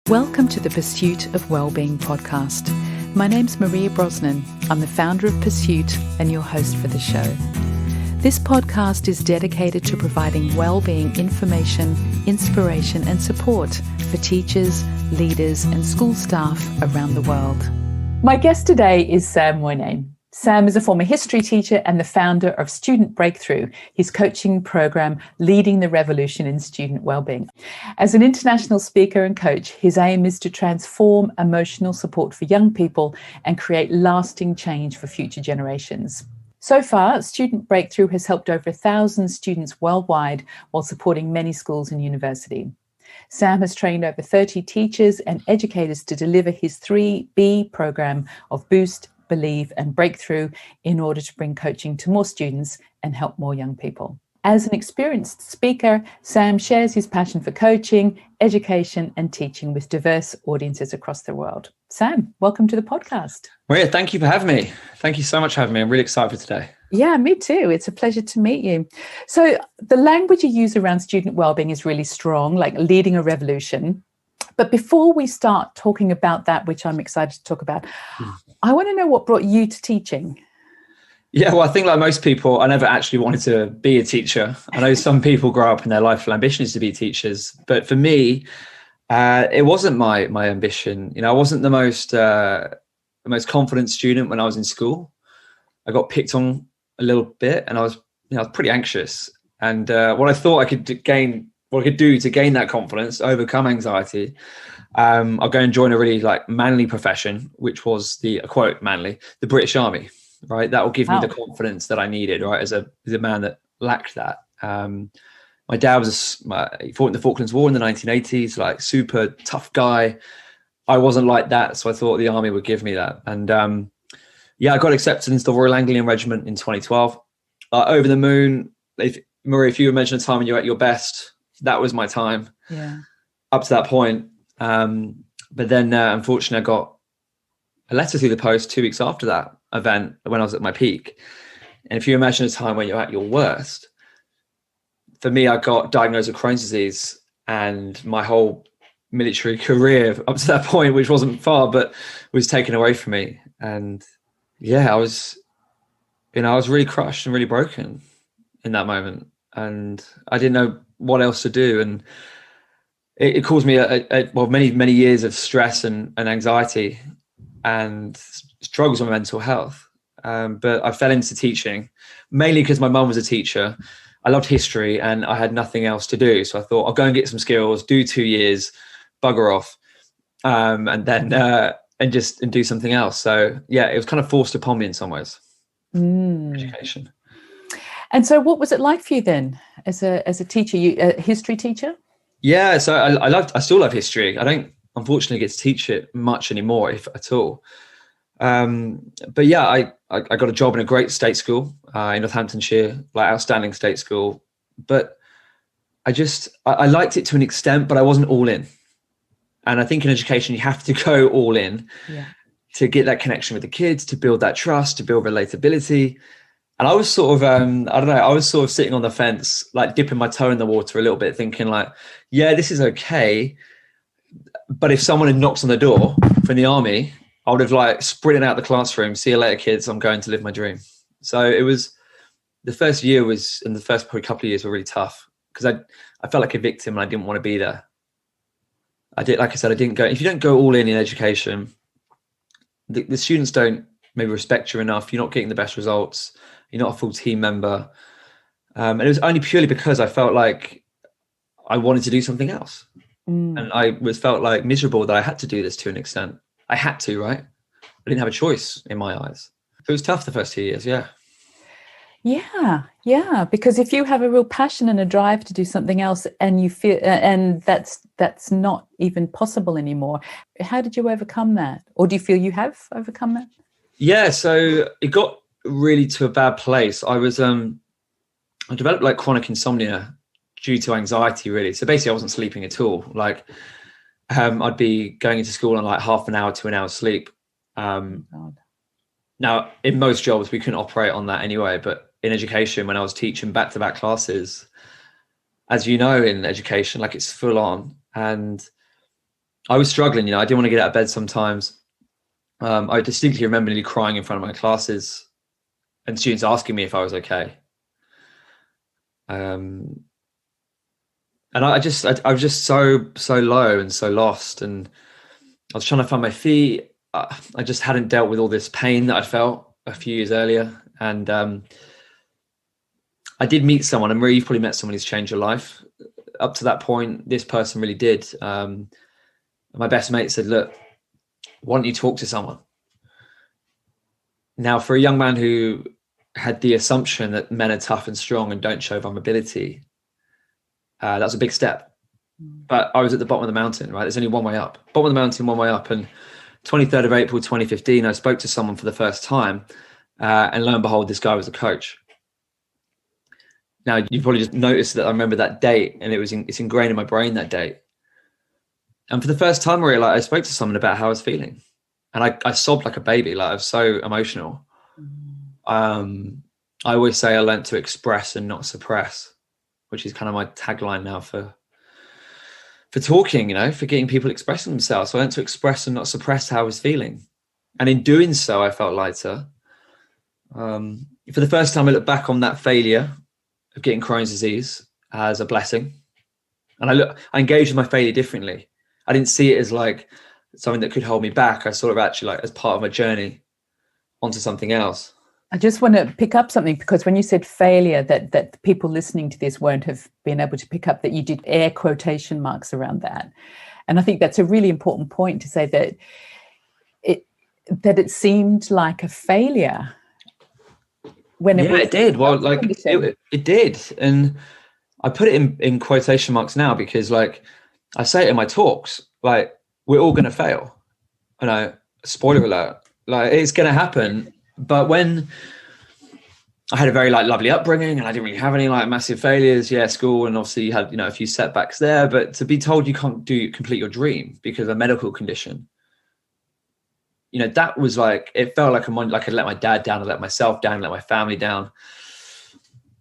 Welcome to the Pursuit of Wellbeing podcast. My name's Maria Brosnan. I'm the founder of Pursuit and your host for the show. This podcast is dedicated to providing wellbeing information, inspiration and support for teachers, leaders and school staff around the world. My guest today is Sam Moinet. Sam is a former history teacher and the founder of Student Breakthrough, his coaching program leading the revolution in student wellbeing. As an international speaker and coach, his aim is to transform emotional support for young people and create lasting change for future generations. So far, Student Breakthrough has helped over 1,000 students worldwide while supporting many schools and universities. Sam has trained over 30 teachers and educators to deliver his 3B program of Boost, Believe and Breakthrough in order to bring coaching to more students and help more young people. As an experienced speaker, Sam shares his passion for coaching, education and teaching with diverse audiences across the world. Sam, welcome to the podcast. Maria, thank you for having me. Thank you so much for having me. I'm really excited for today. Yeah, me too. It's a pleasure to meet you. So the language you use around student wellbeing is really strong, like leading a revolution. But before we start talking about that, which I'm excited to talk about, I want to know what brought you to teaching. Yeah, well, I think like most people, I never actually wanted to be a teacher. I know some people grow up and their lifelong ambition is to be teachers. But for me, it wasn't my ambition. You know, I wasn't the most confident student when I was in school. I got picked on a little bit and I was pretty anxious. And what I thought I could do to gain that confidence, overcome anxiety, I'll go and join a really like manly profession, which was the British Army, right? That will give me the confidence that I needed, right? As a man that lacked that. My dad he fought in the Falklands War in the 1980s, like super tough guy. I wasn't like that. So I thought the army would give me that. And I got accepted into the Royal Anglian Regiment in 2012. Over the moon. Maria, if you would mention a time when you're at your best, that was my time. Yeah. Up to that point. But then unfortunately I got a letter through the post 2 weeks after that event when I was at my peak. And if you imagine a time when you're at your worst, for me, I got diagnosed with Crohn's disease and my whole military career up to that point, which wasn't far, but was taken away from me. And I was really crushed and really broken in that moment. And I didn't know what else to do. And it caused me many years of stress and anxiety and struggles with my mental health. But I fell into teaching mainly because my mum was a teacher. I loved history and I had nothing else to do. So I thought I'll go and get some skills, do 2 years, bugger off, and then do something else. So it was kind of forced upon me in some ways. Education. And so what was it like for you then as a teacher, a history teacher? Yeah, so I still love history. I don't unfortunately get to teach it much anymore, if at all. But I got a job in a great state school in Northamptonshire, like outstanding state school. But I liked it to an extent, but I wasn't all in. And I think in education, you have to go all in to get that connection with the kids, to build that trust, to build relatability. And I was sort of, I was sort of sitting on the fence, like dipping my toe in the water a little bit, thinking like, yeah, this is okay. But if someone had knocked on the door from the army, I would have like sprinted out the classroom, see you later, kids, I'm going to live my dream. So it was, the first probably couple of years were really tough because I felt like a victim and I didn't want to be there. I didn't go, if you don't go all in education, the students don't maybe respect you enough. You're not getting the best results. You're not a full team member. And it was only purely because I felt like I wanted to do something else. And I felt like miserable that I had to do this to an extent. I had to, right? I didn't have a choice in my eyes. It was tough the first 2 years, Yeah, because if you have a real passion and a drive to do something else and you feel, and that's not even possible anymore, how did you overcome that? Or do you feel you have overcome that? Yeah, so it got really to a bad place. I developed like chronic insomnia due to anxiety, really. So basically I wasn't sleeping at all. Like I'd be going into school on like half an hour to an hour sleep. Now in most jobs we couldn't operate on that anyway, but in education, when I was teaching back-to-back classes, as you know, in education, like it's full on. And I was struggling, I didn't want to get out of bed sometimes. I distinctly remember nearly crying in front of my classes and students asking me if I was okay. And I was just so low and so lost, and I was trying to find my feet. I just hadn't dealt with all this pain that I felt a few years earlier. And I did meet someone, and Marie, you've probably met someone who's changed your life. Up to that point, this person really did. My best mate said, look, why don't you talk to someone? Now, for a young man who had the assumption that men are tough and strong and don't show vulnerability, that was a big step. But I was at the bottom of the mountain, right? There's only one way up. Bottom of the mountain, one way up. And 23rd of April, 2015, I spoke to someone for the first time. And lo and behold, this guy was a coach. Now, you probably just noticed that I remember that date, and it's ingrained in my brain, that date. And for the first time, Maria, I spoke to someone about how I was feeling. And I sobbed like a baby. I was so emotional. I always say I learned to express and not suppress, which is kind of my tagline now for talking, for getting people expressing themselves. So I learned to express and not suppress how I was feeling. And in doing so, I felt lighter. For the first time, I looked back on that failure of getting Crohn's disease as a blessing. And I engaged with my failure differently. I didn't see it as like something that could hold me back. I saw it actually as part of my journey onto something else. I just want to pick up something, because when you said failure, that people listening to this won't have been able to pick up that you did air quotation marks around that. And I think that's a really important point to say, that it seemed like a failure when it did. Well, it did. And I put it in quotation marks now, because I say it in my talks, we're all going to fail. Spoiler alert, it's going to happen. But when I had a very lovely upbringing, and I didn't really have any massive failures, school, and obviously you had a few setbacks there. But to be told you can't complete your dream because of a medical condition, that was it felt like I let my dad down, I let myself down, I let my family down.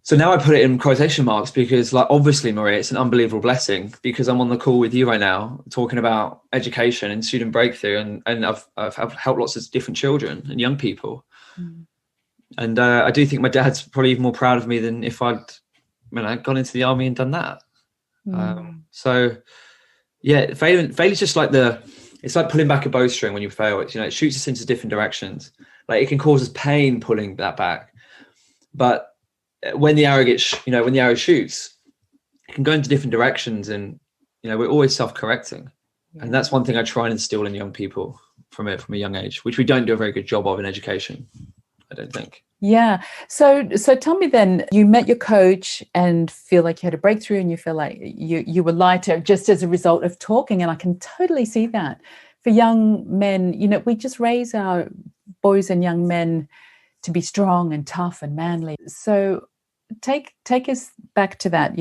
So now I put it in quotation marks, because obviously, Maria, it's an unbelievable blessing, because I'm on the call with you right now talking about education and student breakthrough, and I've helped lots of different children and young people. And I do think my dad's probably even more proud of me than if I'd gone into the army and done that. So yeah, failure's just it's like pulling back a bowstring when you fail. It shoots us into different directions. It can cause us pain pulling that back, but when the arrow when the arrow shoots, it can go into different directions, and we're always self-correcting. And that's one thing I try and instill in young people from a young age, which we don't do a very good job of in education, I don't think. Yeah. So tell me then, you met your coach and feel like you had a breakthrough, and you feel like you were lighter just as a result of talking. And I can totally see that for young men. We just raise our boys and young men to be strong and tough and manly. So take us back to that.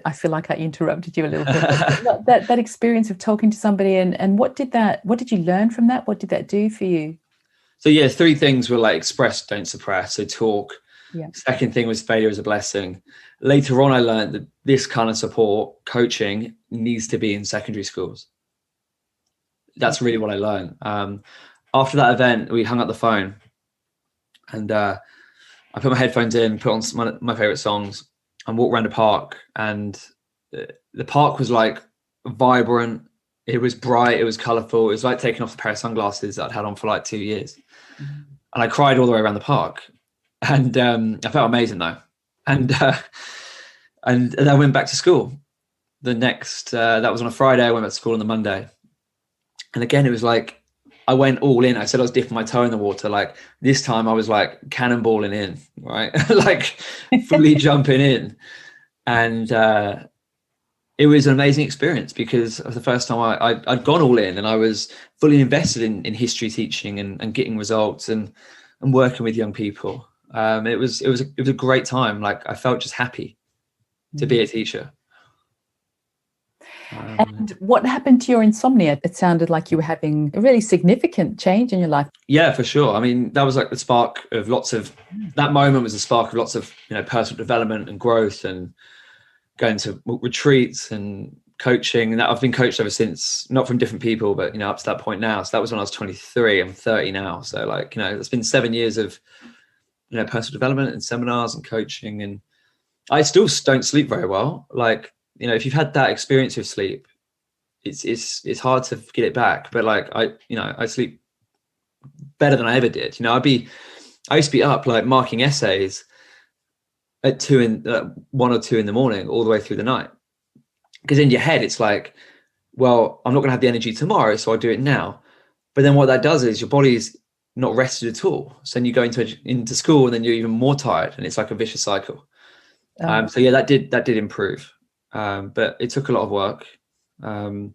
I feel like I interrupted you a little bit. that experience of talking to somebody, and what did you learn from that? What did that do for you? So yeah, three things were express, don't suppress. So talk. Yeah. Second thing was failure is a blessing. Later on, I learned that this kind of support, coaching, needs to be in secondary schools. That's really what I learned. After that event, we hung up the phone, and I put my headphones in, put on my favorite songs, and walked around the park. And the park was vibrant. It was bright. It was colorful. It was like taking off the pair of sunglasses that I'd had on for 2 years. Mm-hmm. And I cried all the way around the park. And I felt amazing though. And I went back to school. The next, that was on a Friday. I went back to school on the Monday. And again, it was I went all in. I said I was dipping my toe in the water. This time I was cannonballing in, right? Fully jumping in. And it was an amazing experience, because it was the first time I'd gone all in, and I was fully invested in history teaching and getting results and working with young people. It was a great time. I felt just happy to be a teacher. And what happened to your insomnia? It sounded like you were having a really significant change in your life. Yeah, for sure. I mean, that was the spark of that moment was the spark of lots of, personal development and growth, and going to retreats and coaching, and I've been coached ever since, not from different people, but, you know, up to that point now. So that was when I was 23. I'm 30 now. So, like, you know, it's been 7 years of, you know, personal development and seminars and coaching. And I still don't sleep very well. Like, you know, if you've had that experience with sleep, it's hard to get it back. But like, I sleep better than I ever did. You know, I used to be up like marking essays at 1 or 2 in the morning all the way through the night. Because in your head, it's like, well, I'm not going to have the energy tomorrow, so I'll do it now. But then what that does is your body's not rested at all. So then you go into school and then you're even more tired, and it's like a vicious cycle. So yeah, that did improve. But it took a lot of work. But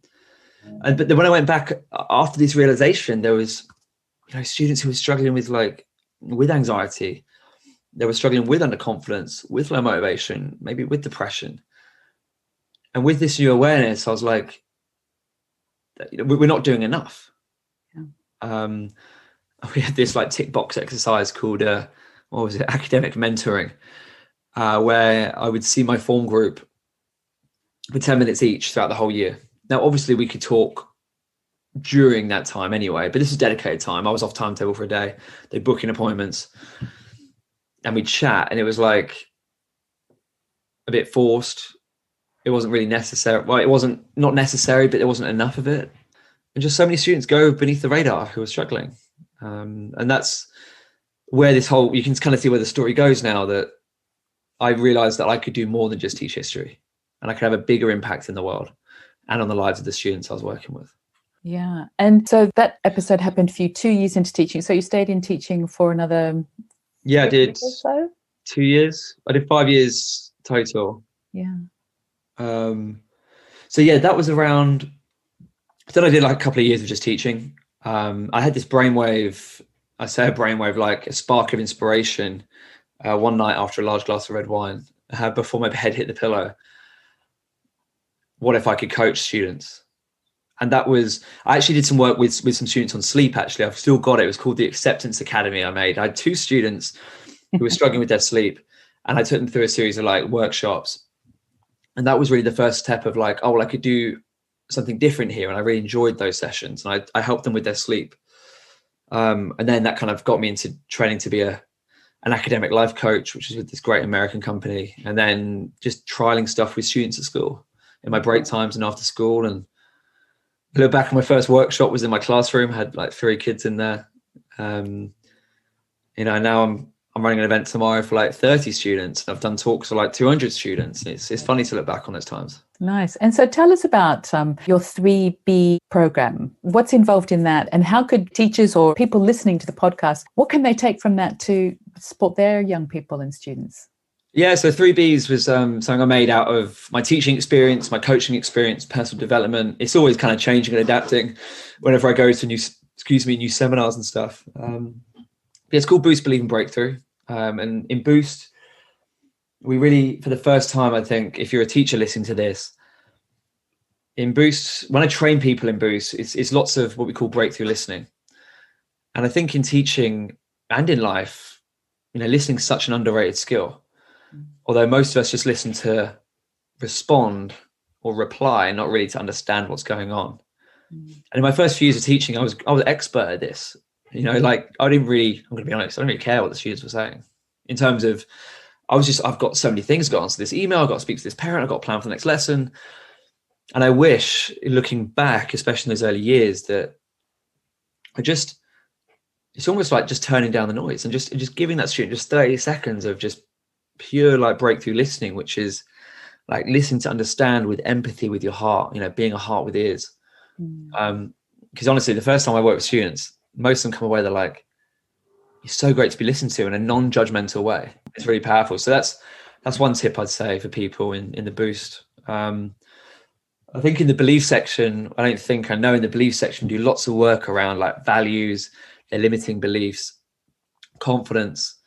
then when I went back after this realization, there was, you know, students who were struggling with anxiety. They were struggling with underconfidence, with low motivation, maybe with depression. And with this new awareness, I was like, you know, we're not doing enough. Yeah. We had this like tick box exercise called academic mentoring, where I would see my form group for 10 minutes each throughout the whole year. Now, obviously, we could talk during that time anyway, but this is dedicated time. I was off timetable for a day. They book in appointments and we'd chat, and it was like a bit forced. It wasn't really necessary. Well, it wasn't not necessary, but there wasn't enough of it. And just so many students go beneath the radar who are struggling. And that's where you can kind of see where the story goes now, that I realized that I could do more than just teach history, and I could have a bigger impact in the world and on the lives of the students I was working with. Yeah. And so that episode happened for you 2 years into teaching. So you stayed in teaching for another... Yeah, I did 2 years. I did 5 years total. Yeah. So yeah, that was around, then I did like a couple of years of just teaching. I had this brainwave, like a spark of inspiration, one night after a large glass of red wine, before my head hit the pillow. What if I could coach students? And that was, I actually did some work with some students on sleep. Actually, I've still got it. It was called the Acceptance Academy. I had 2 students who were struggling with their sleep, and I took them through a series of like workshops. And that was really the first step of like, oh, well, I could do something different here. And I really enjoyed those sessions, and I helped them with their sleep. And then that kind of got me into training to be an academic life coach, which is with this great American company. And then just trialing stuff with students at school in my break times and after school. And I look back, my first workshop was in my classroom, had like 3 kids in there. You know, now I'm running an event tomorrow for like 30 students, and I've done talks for like 200 students. It's funny to look back on those times. Nice. And so tell us about your 3B program. What's involved in that, and how could teachers or people listening to the podcast, what can they take from that to support their young people and students? Yeah, so 3Bs was something I made out of my teaching experience, my coaching experience, personal development. It's always kind of changing and adapting whenever I go to new seminars and stuff. It's called Boost, Believe and Breakthrough. And in Boost, we really, for the first time, I think, if you're a teacher listening to this, in Boost, when I train people in Boost, it's lots of what we call breakthrough listening. And I think in teaching and in life, you know, listening is such an underrated skill. Although most of us just listen to respond or reply, not really to understand what's going on. And in my first few years of teaching, I was expert at this. You know, like I'm going to be honest, I don't really care what the students were saying. In terms of, I've got so many things going on to this email, I've got to speak to this parent, I've got to plan for the next lesson. And I wish, looking back, especially in those early years, that it's almost like just turning down the noise and just giving that student just 30 seconds of just pure like breakthrough listening, which is like listening to understand with empathy with your heart, you know, being a heart with ears. Because honestly, the first time I work with students, most of them come away, they're like, it's so great to be listened to in a non-judgmental way. It's really powerful. So that's one tip I'd say for people in the Boost. I think in the belief section, I know in the belief section, do lots of work around like values, their limiting beliefs, confidence,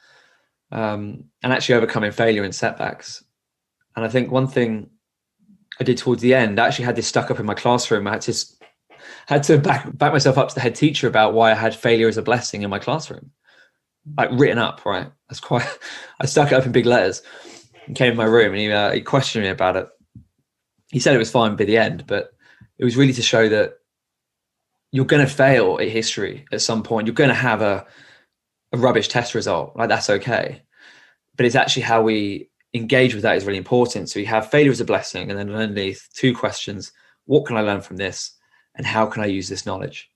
and actually overcoming failure and setbacks. And I think one thing I did towards the end, I actually had this stuck up in my classroom. I had to back myself up to the head teacher about why I had failure as a blessing in my classroom, like written up, right? I stuck it up in big letters and came in my room, and he questioned me about it. he said it was fine by the end, but it was really to show that you're going to fail at history at some point. You're going to have a rubbish test result. Like, that's okay. But it's actually how we engage with that is really important. So we have failure as a blessing, and then underneath 2 questions: what can I learn from this? And how can I use this knowledge?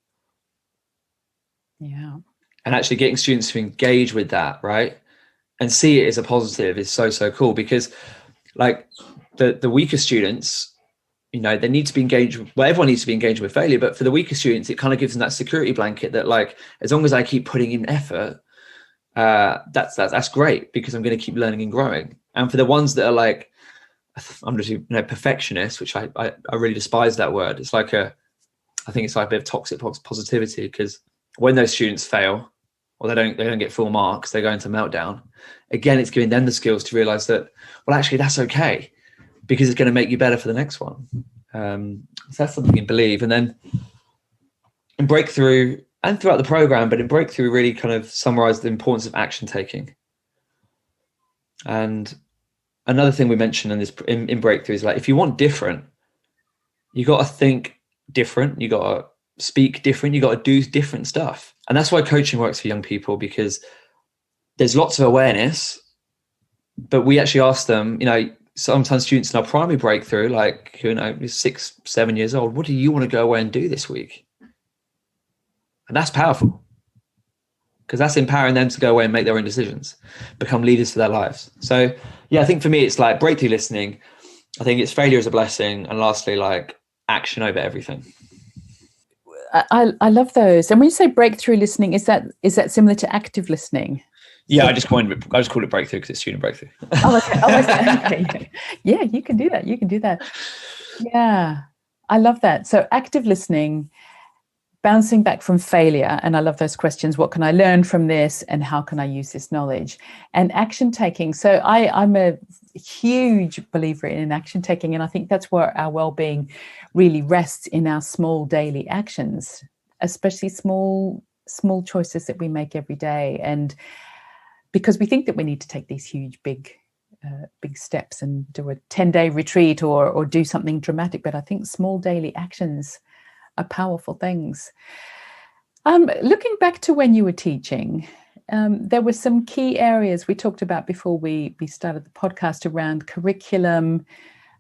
Yeah. And actually getting students to engage with that, right, and see it as a positive is so cool, because like the weaker students, they need to be engaged. Well, everyone needs to be engaged with failure, but for the weaker students, it kind of gives them that security blanket that, like, as long as I keep putting in effort, that's great, because I'm going to keep learning and growing. And for the ones that are like, I'm just perfectionists, which I really despise that word. It's like I think it's like a bit of toxic positivity, because when those students fail or they don't get full marks, they go into meltdown. Again, it's giving them the skills to realize that, well, actually that's okay, because it's going to make you better for the next one. So that's something you believe. And then in Breakthrough and throughout the program, but in Breakthrough, really kind of summarize the importance of action taking. And another thing we mentioned in Breakthrough is, like, if you want different, you got to think different, you got to speak different, you got to do different stuff. And that's why coaching works for young people, because there's lots of awareness, but we actually ask them, sometimes students in our primary Breakthrough, like, 6, 7 years old, what do you want to go away and do this week? And that's powerful, because that's empowering them to go away and make their own decisions, become leaders for their lives. So yeah, I think for me, it's like Breakthrough listening. I think it's failure as a blessing. And lastly, like, action over everything. I love those. And when you say breakthrough listening, is that similar to active listening? Yeah, I just call it Breakthrough because it's student Breakthrough. Okay. Yeah, you can do that. Yeah, I love that. So active listening, bouncing back from failure. And I love those questions. What can I learn from this? And how can I use this knowledge? And action taking. So I'm a huge believer in action taking. And I think that's where our well-being really rests, in our small daily actions, especially small choices that we make every day. And because we think that we need to take these huge, big steps and do a 10-day retreat or do something dramatic. But I think small daily actions are powerful things. Looking back to when you were teaching, there were some key areas we talked about before we started the podcast around curriculum,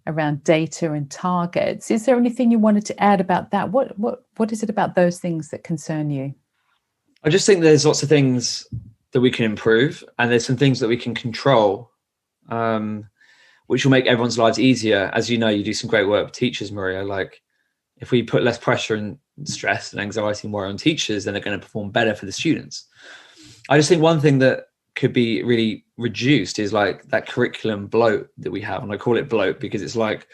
around data and targets. Is there anything you wanted to add about that? What is it about those things that concern you? I just think there's lots of things that we can improve, and there's some things that we can control, which will make everyone's lives easier. As you know, you do some great work with teachers, Maria. Like, if we put less pressure and stress and anxiety and worry on teachers, then they're going to perform better for the students. I just think one thing that could be really reduced is like that curriculum bloat that we have. And I call it bloat because it's like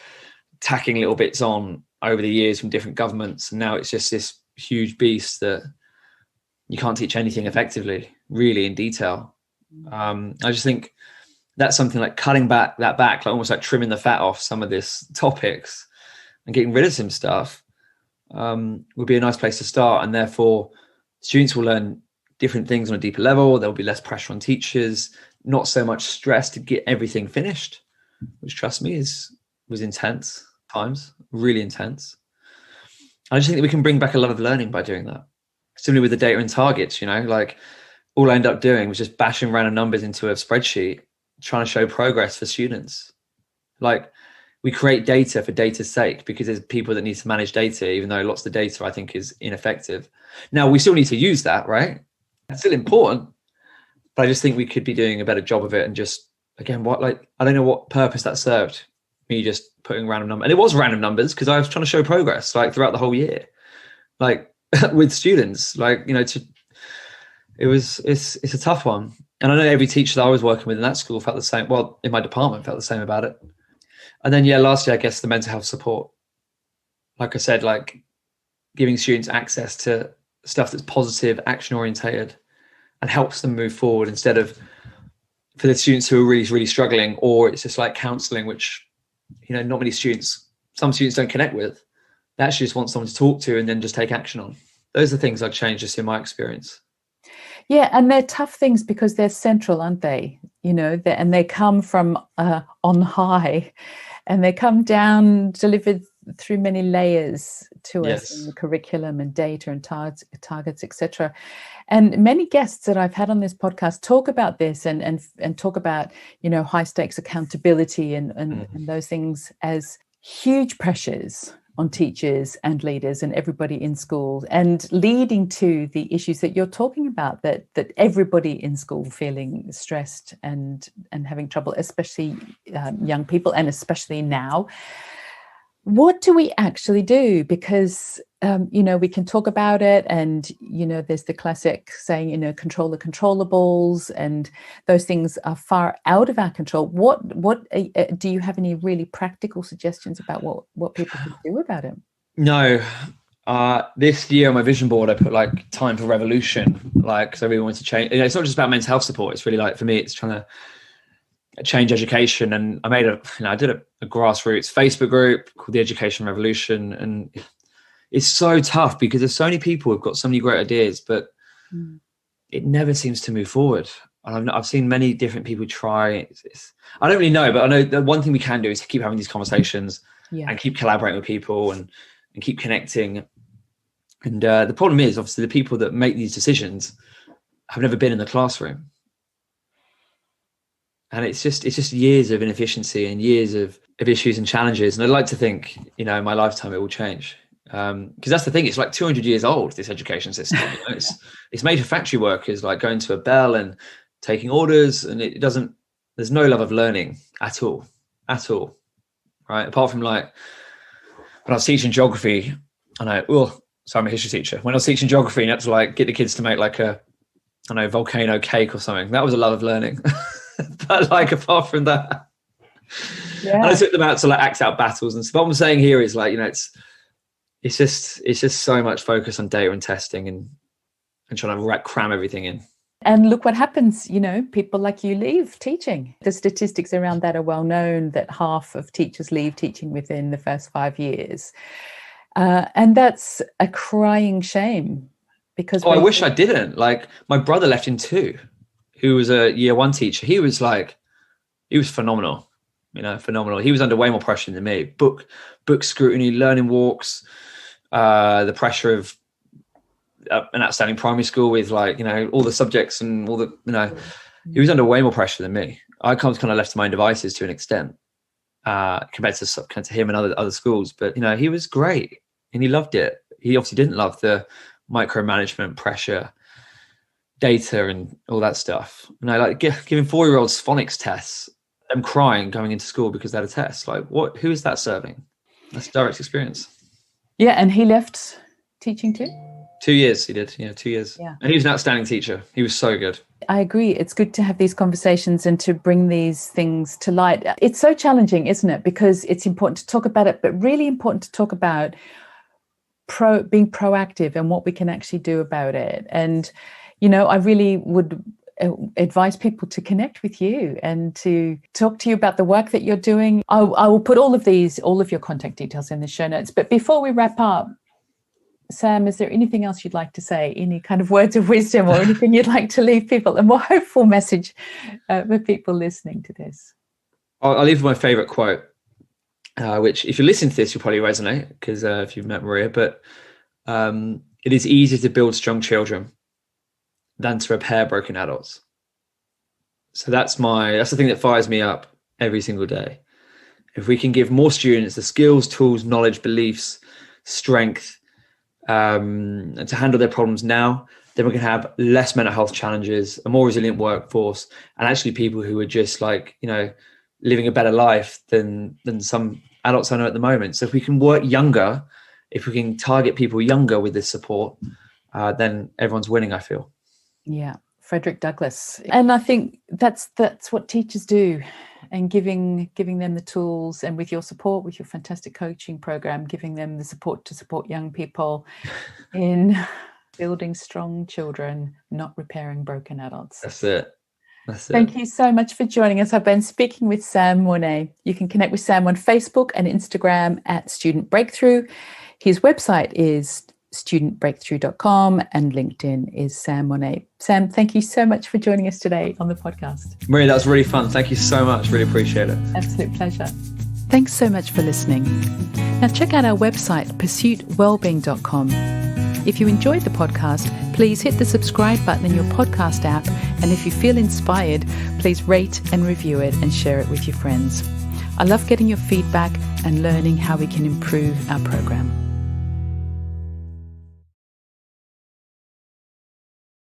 tacking little bits on over the years from different governments. And now it's just this huge beast that you can't teach anything effectively, really, in detail. I just think that's something like cutting back, like almost like trimming the fat off some of these topics and getting rid of some stuff would be a nice place to start. And therefore, students will learn different things on a deeper level. There'll be less pressure on teachers, not so much stress to get everything finished, which, trust me, was intense times, really intense. I just think that we can bring back a lot of learning by doing that. Similarly with the data and targets, like all I ended up doing was just bashing random numbers into a spreadsheet, trying to show progress for students. Like, we create data for data's sake because there's people that need to manage data, even though lots of the data I think is ineffective. Now, we still need to use that, right? It's still important, but I just think we could be doing a better job of it. And just, again, I don't know what purpose that served, me just putting random numbers. And it was random numbers because I was trying to show progress, like, throughout the whole year, like with students, it's a tough one. And I know every teacher that I was working with in that school felt the same. Well, in my department felt the same about it. And then, lastly, I guess the mental health support. Like I said, like giving students access to stuff that's positive, action orientated, and helps them move forward, instead of for the students who are really, really struggling, or it's just like counseling, which, not many students, some students don't connect with. They actually just want someone to talk to and then just take action on. Those are things I'd change just in my experience. Yeah, and they're tough things because they're central, aren't they? And they come from on high. and they come down delivered through many layers to us Yes. in the curriculum and data and targets, etc. And many guests that I've had on this podcast talk about this and talk about, high stakes accountability and those things as huge pressures on teachers and leaders and everybody in schools, and leading to the issues that you're talking about, that everybody in school feeling stressed and having trouble, especially young people, and especially now. What do we actually do? Because, we can talk about it, and, there's the classic saying, control the controllables, and those things are far out of our control. What do you have any really practical suggestions about what people can do about it? No. This year on my vision board, I put like time for revolution, like, so we want to change. It's not just about mental health support. It's really like, for me, it's trying to change education. And I made I did a grassroots Facebook group called the Education Revolution. And it's so tough because there's so many people who've got so many great ideas, but it never seems to move forward. And I've seen many different people try. I don't really know, but I know the one thing we can do is keep having these conversations and keep collaborating with people and keep connecting. And the problem is, obviously, the people that make these decisions have never been in the classroom. And it's just years of inefficiency and years of issues and challenges. And I'd like to think, in my lifetime, it will change. Because that's the thing, it's like 200 years old, this education system. It's made for factory workers, like going to a bell and taking orders. And there's no love of learning at all, right? Apart from like, when I was teaching geography, I'm a history teacher. When I was teaching geography, you had to like get the kids to make like volcano cake or something. That was a love of learning. But like, apart from that, and I took them out to like act out battles and stuff. What I'm saying here is like, it's just so much focus on data and testing and trying to cram everything in. And look what happens, people like you leave teaching. The statistics around that are well known, that half of teachers leave teaching within the first 5 years. And that's a crying shame, because I wish I didn't. Like, my brother left in 2, who was a year 1 teacher. He was phenomenal, phenomenal. He was under way more pressure than me. Book scrutiny, learning walks, the pressure of an outstanding primary school with all the subjects and all the, he was under way more pressure than me. I kind of left to my own devices to an extent, compared to him and other schools. But, he was great and he loved it. He obviously didn't love the micromanagement, pressure, data and all that stuff. Like giving 4-year-olds phonics tests, them crying going into school because they had a test. Like, who is that serving? That's direct experience. Yeah. And he left teaching too? 2 years he did. 2 years. Yeah. And he was an outstanding teacher. He was so good. I agree. It's good to have these conversations and to bring these things to light. It's so challenging, isn't it? Because it's important to talk about it, but really important to talk about being proactive and what we can actually do about it. And, I really would advise people to connect with you and to talk to you about the work that you're doing. I will put all of your contact details in the show notes. But before we wrap up, Sam, is there anything else you'd like to say? Any kind of words of wisdom or anything you'd like to leave people? A more hopeful message for people listening to this? I'll leave with my favorite quote, which if you listen to this, you'll probably resonate, because if you've met Maria, but it is easier to build strong children than to repair broken adults. So that's the thing that fires me up every single day. If we can give more students the skills, tools, knowledge, beliefs, strength, and to handle their problems now, then we can have less mental health challenges, a more resilient workforce, and actually people who are just living a better life than some adults I know at the moment. So if we can work younger, if we can target people younger with this support, then everyone's winning, I feel. Yeah, Frederick Douglass. And I think that's what teachers do, and giving them the tools, and with your support, with your fantastic coaching program, giving them the support to support young people in building strong children, not repairing broken adults. That's it. Thank you so much for joining us. I've been speaking with Sam Moinet. You can connect with Sam on Facebook and Instagram at Student Breakthrough. His website is studentbreakthrough.com and LinkedIn is Sam Moinet. Sam, thank you so much for joining us today on the podcast. Maria, that was really fun. Thank you so much. Really appreciate it. Absolute pleasure. Thanks so much for listening. Now check out our website, pursuitwellbeing.com. If you enjoyed the podcast, please hit the subscribe button in your podcast app. And if you feel inspired, please rate and review it and share it with your friends. I love getting your feedback and learning how we can improve our program.